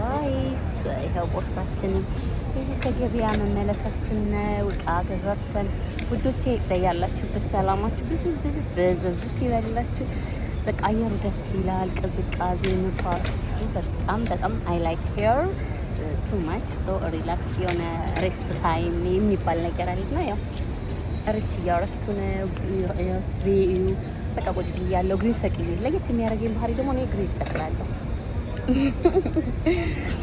ጋይስ ይኸው ቦርሳችን ከገበያ መመለሳችን ነው። እቃ ገዛዝተን ውዶቼ በያላችሁበት ሰላማችሁ ብዝት ይበላችሁ። በቃ አየሩ ደስ ይላል። ቅዝቃዜ ንፋሱ በጣም አይ ላይክ ሄር ቱ ማች ሶ ሪላክስ የሆነ ሬስት ታይም የሚባል ነገር አለና ያው ሬስት እያረኩ ነው። ትሪዩ በቃ ቁጭ ብያለሁ። ግሪን ሰቅዬ ለየት የሚያደርገኝ ባህሪ ደግሞ እኔ ግሪን ሰቅላለሁ።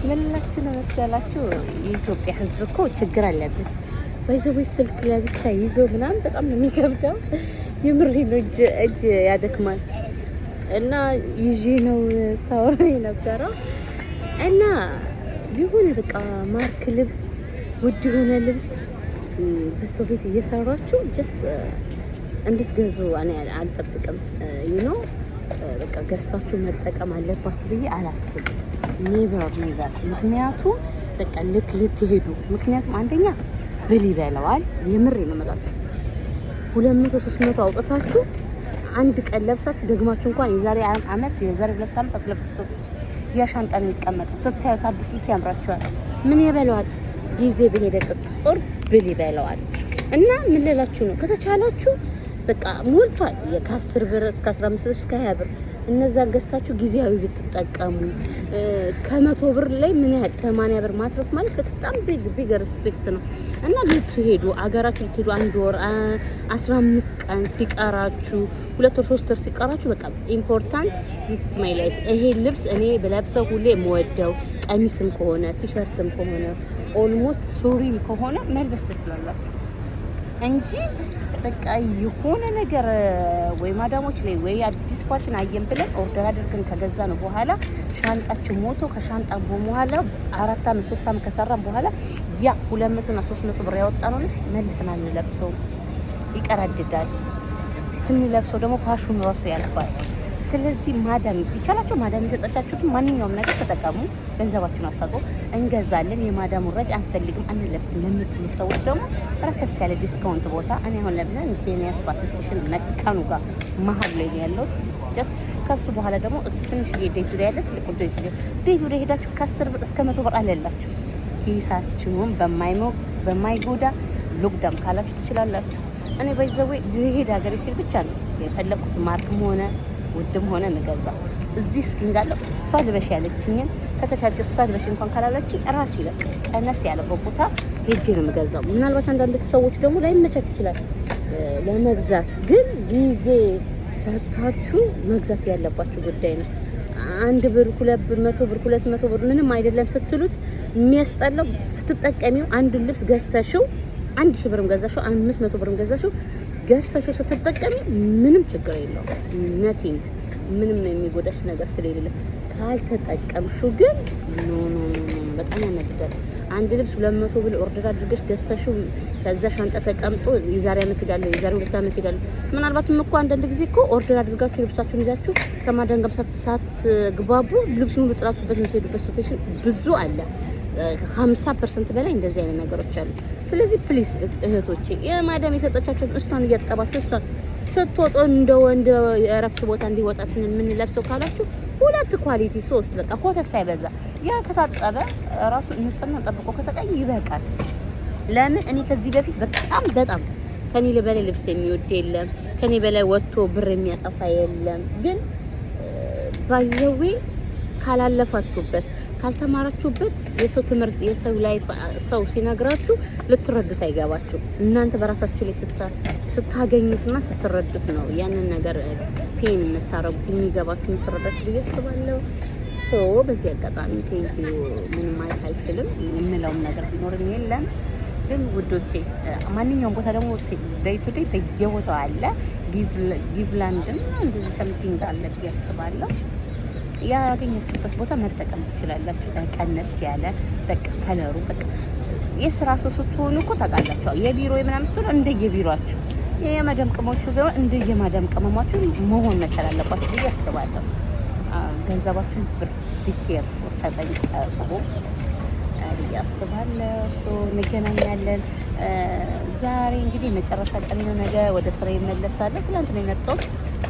ምን ላችሁ ነው መሰላችሁ? የኢትዮጵያ ሕዝብ እኮ ችግር አለብን። በሰዎች ስልክ ለብቻ ይዞ ምናምን በጣም ነው የሚከብደው። የምሬ ነው። እጅ ያደክማል። እና ይዤ ነው ሳወራ የነበረው እና ቢሆን በቃ ማርክ ልብስ፣ ውድ የሆነ ልብስ በሰው ቤት እየሰራችሁ ጀስት እንድትገዙ እኔ አልጠብቅም። ዩኖ በቃ ገዝታችሁ መጠቀም አለባችሁ ብዬ አላስብም። ኔቨር። ምክንያቱም በቃ ልትሄዱ ምክንያቱም አንደኛ ብል ይበለዋል። የምሬ ነው የምላችሁ 200-300 አውጥታችሁ አንድ ቀን ለብሳችሁ ደግማችሁ እንኳን የዛሬ አመት የዛሬ 2 አመት አትለብሱት። ያ ሻንጣ ነው የሚቀመጠው። ስታዩት አዲስ ልብስ ያምራችኋል። ምን ይበለዋል? ጊዜ በሄደ ቁጥር ብል ይበለዋል። እና ምን ልላችሁ ነው ከተቻላችሁ በቃ ሞልቷል። ከ10 ብር እስከ 15 ብር እስከ 20 ብር እነዛን ገዝታችሁ ጊዜያዊ ብትጠቀሙ ከ100 ብር ላይ ምን ያህል 80 ብር ማትረፍ ማለት በጣም ቢግ ሪስፔክት ነው። እና ልትሄዱ አገራችሁ ልትሄዱ 1 ወር 15 ቀን ሲቀራችሁ 2 ወር 3 ወር ሲቀራችሁ በቃ ኢምፖርታንት ዚስ ኢዝ ማይ ላይፍ። ይሄ ልብስ እኔ በለብሰው ሁሌ የምወደው ቀሚስም ከሆነ ቲሸርትም ከሆነ ኦልሞስት ሱሪም ከሆነ መልበስ ትችላላችሁ እንጂ በቃ የሆነ ነገር ወይ ማዳሞች ላይ ወይ አዲስ ፋሽን አየን ብለን ኦርደር አድርገን ከገዛ ነው በኋላ ሻንጣችን ሞቶ ከሻንጣ በኋላ 4 አመት 3 አመት ከሰራን በኋላ ያ 200 እና 300 ብር ያወጣነው ልብስ መልሰን አንለብሰው፣ ይቀራድዳል። ስንለብሰው ደግሞ ፋሽኑ ራሱ ያልፋል። ስለዚህ ማዳም ቢቻላችሁ ማዳም የሰጠቻችሁትን ማንኛውም ነገር ተጠቀሙ። ገንዘባችሁን አታውቁ። እንገዛለን የማዳም ወራጅ አንፈልግም አንለብስም ለምትሉ ሰዎች ደግሞ ረከስ ያለ ዲስካውንት ቦታ እኔ አሁን ለብሰን ኬንያስ ባስ ስቴሽን መካኑ ጋር መሀል ላይ ያለሁት ጀስት ከሱ በኋላ ደግሞ ትንሽ ዴቱ ላይ ያለ ትልቁ ዴቱ ላይ ሄዳችሁ ከ10 ብር እስከ 100 ብር አለላችሁ። ኪሳችሁን በማይጎዳ ሎክዳም ካላችሁ ትችላላችሁ። እኔ ባይዘው ልሄድ ሀገሬ ሲል ብቻ ነው የፈለኩት ማርክም ሆነ ውድም ሆነ ንገዛ እዚህ እስኪ እንዳለው እሷ ልበሽ ያለችኝን ከተቻለች እሷ ልበሽ እንኳን ካላለችኝ ራሴ ለቅ ቀነስ ያለበት ቦታ ሄጄ ነው የምገዛው። ምናልባት አንዳንዶቹ ሰዎች ደግሞ ላይመቻች ይችላል ለመግዛት፣ ግን ጊዜ ሰጥታችሁ መግዛት ያለባችሁ ጉዳይ ነው። 1 ብር 2 ብር 100 ብር 200 ብር ምንም አይደለም ስትሉት የሚያስጠላው ስትጠቀሚው አንድ ልብስ ገዝተሽው 1000 ብርም ገዛሽው 500 ብርም ገዛሽው ገዝተሽው ስትጠቀሚ ምንም ችግር የለውም። ነቲንግ ምንም የሚጎዳሽ ነገር ስለሌለ ካልተጠቀምሽው ግን ኖ በጣም ያናድዳል። አንድ ልብስ 200 ብር ኦርደር አድርገሽ ገዝተሽው ከዛ ሻንጣ ተቀምጦ የዛሬ አመት ሄዳለሁ የዛሬ 2 አመት ሄዳለሁ። ምናልባትም እኮ አንዳንድ ጊዜ እኮ ኦርደር አድርጋችሁ ልብሳችሁን ይዛችሁ ከማዳን ጋር ሳትግባቡ ልብሱን ሁሉ ጥላችሁበት የምትሄዱበት ሲቹዌሽን ብዙ አለ። 50% በላይ እንደዚህ አይነት ነገሮች አሉ። ስለዚህ ፕሊስ እህቶቼ የማዳም የሰጠቻችሁን እሷን እያጠባችሁ እሷን ስትወጡ እንደ ወንድ የእረፍት ቦታ እንዲወጣ የምንለብሰው ካላችሁ 2 ኳሊቲ 3 በቃ ኮተት ሳይበዛ ያ ከታጠበ ራሱ ንጽህናን ጠብቆ ከተቀይ ይበቃል። ለምን እኔ ከዚህ በፊት በጣም ከኔ በላይ ልብስ የሚወድ የለም፣ ከኔ በላይ ወጥቶ ብር የሚያጠፋ የለም። ግን ባይዘዌ ካላለፋችሁበት ካልተማራችሁበት የሰው ትምህርት የሰው ላይፍ ሰው ሲነግራችሁ ልትረዱት አይገባችሁ። እናንተ በራሳችሁ ላይ ስታገኙትና ስትረዱት ነው ያንን ነገር ፔን የምታረጉት የሚገባችሁ የምትረዳችሁ ብዬ አስባለሁ። ሶ በዚህ አጋጣሚ ቴንኪዩ ምንም ማለት አልችልም። የምለውም ነገር ቢኖርም የለም። ግን ውዶቼ ማንኛውም ቦታ ደግሞ ዴይ ቱ ዴይ በየቦታው አለ። ጊቭላንድም እንደዚህ ሰምቲንግ አለ ብዬ አስባለሁ። ያገኘችበት ቦታ መጠቀም ትችላላችሁ። ቀነስ ያለ በቃ ከለሩ በቃ የስራ ሰው ስትሆኑ እኮ ታውቃላችሁ። የቢሮ ምናምን ስትሆኑ እንደየቢሮአችሁ የማዳም ቅመሞች ደግሞ እንደየማዳም ቅመማችሁ መሆን መቻል አለባችሁ ብዬ አስባለሁ። ገንዘባችሁን ቢኬር ተጠንቀቁ ብዬ አስባለሁ። ሶ እንገናኛለን። ዛሬ እንግዲህ መጨረሻ ቀን ነው። ነገ ወደ ስራ ይመለሳለሁ። ትናንት ነው የመጣሁት።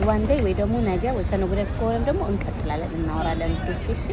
ዋን ዴይ ወይ ደግሞ ነገ ወይ ከነገ ወዲያ ከሆነም ደግሞ እንቀጥላለን፣ እናወራለን። እሺ